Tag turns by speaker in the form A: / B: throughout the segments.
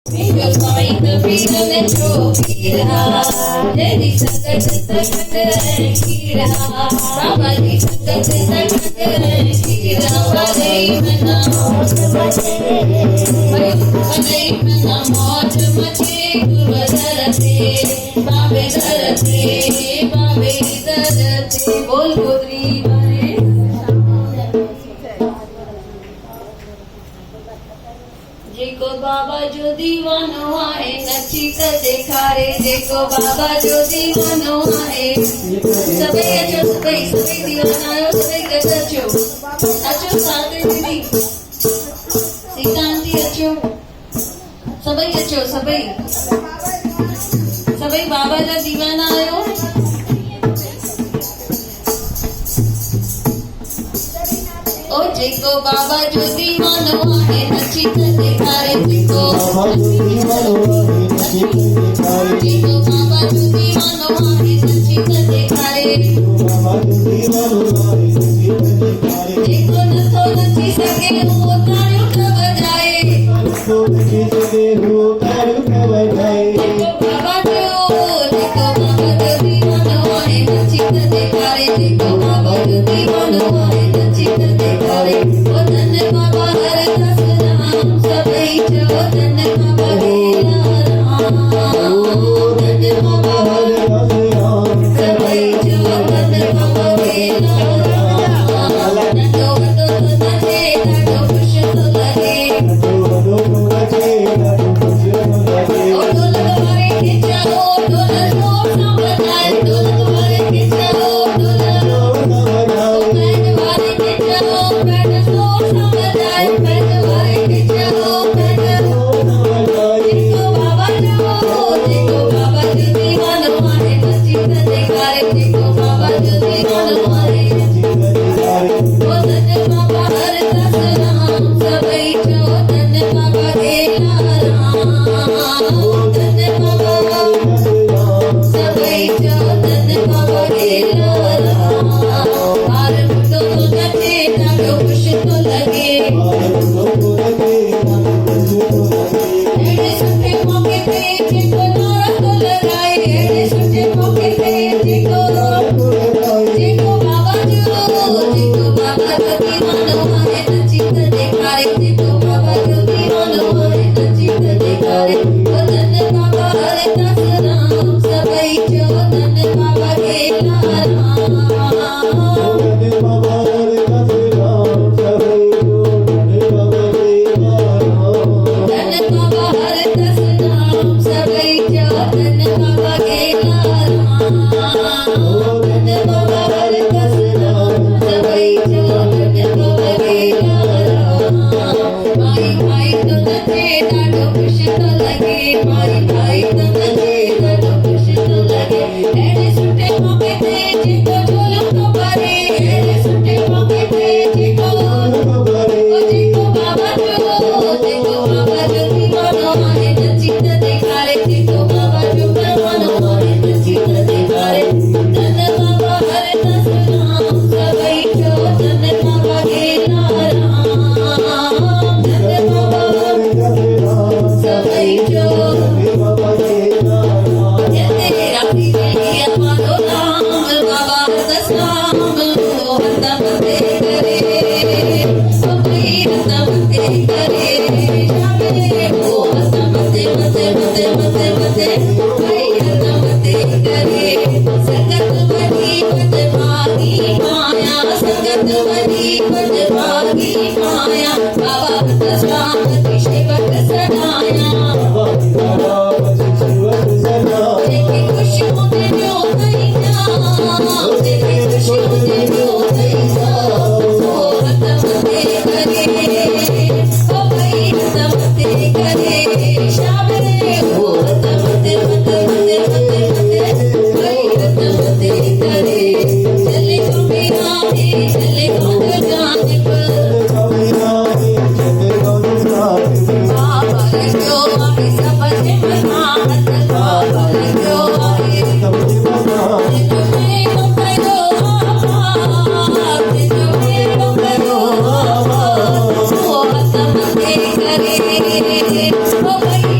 A: गोसाई कबीर ने जो पीरा तेरी संकट तकट कीरा बाबा जी संकट तकट कीरा बड़ई मना मौज मचे गुरु धरते बाबे धरते बोल गोदरी बारे जेको बाबा जो दीवानो आए नचित देखारे जेको बाबा जो दीवानो आए सबे अचो सबे दीवाना आयो सबे अचो साथे दीदी सीतांती अचो सबे बाबा जा दीवाना आयो ओ जेको बाबा जो दीवानो आहे नचित देखारे जेको बाबा जो दीवानो आहे नचित देखारे जेको नथो नची सके वो तारियो कवजाए जेको बाबा जो दीवानो आहे नचित देखारे जेको बाबा जो दीवानो आहे नचित देखारे ओ धन बाबा हर दस राम सबई जो धन बाबा हेरा राम धन बाबा हर दस राम सबई जो धन बाबा हेरा राम नंदो वदो तो नचे ॾाढो खुश तो लगे ओ ढोलक वारे खे चओ ढोलक जोर सां बजाए ढोलक वारे खे चओ ढोलक बैंड वारे खे चओ बैंड जोर सां बजाए बैंड वारे खे चओ बैंड जेको बाबा जो दीवानो आहे नचित देखारे जेको बाबा जो दीवानो आहे ओ धन बाबा हर दस राम सबई जो धन बाबा हेरा राम धन बाबा सबई जो धन बाबा हेरा राम बार बुढो तो नचे ॾाढो खुश तो लगे अहिड़े सुठे मौके ते जेको नारा तो लॻाए अहिड़े सुठे मौके ते जेको बाबा जो दीवानो आहे नचित देखारे जेको बाबा जो दीवानो आहे नचित देखारे ओ धन बाबा हर दस राम सबई जो धन बाबा हेरा राम धन बाबा हर दस राम सबई जो धन बाबा हेरा राम धन बाबा हर दस राम सबई जो धन बाबा हेरा राम भाई तो नचे ॾाढो खुश तो लगे भाई तो नचे ॾाढो खुश तो लगे अहिड़े सुठे मौके ते जेको ढोलक तो भरे अहिड़े सुठे मौके ते जेको बाबा जो दीवानो आहे नचित देखारे जेको बाबा जो दीवानो आहे नचित देखारे धन बाबा हर दस राम सबई जो धन बाबा हेरा राम धन बाबा सबई जो तेरा पीर मानो नाम बाबा हर दस राम ओ हंदा बंदे करे सबई हंदा बंदे करे शामे ओ हंदा बंदे भाई हंदा बंदे करे संगत बनी बद भागी माया संगत बनी बद भागी माया बाबा दस राम की सेवक सदाया जेके खुशियों दे ॾियो कईं जेके खुशियों दे ॾियो कईं ओ हथ मथे करे ओ भई हथ मथे करे शामे ओ हथ मथे भई हथ मथे करे चले कबीरा चले जानिब बाबा जो आए सब जे मना हथ बाबा जो आए जो करो आपा जो करो आपा ओ हथ मथे करे ओ भई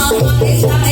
A: हमारे साथ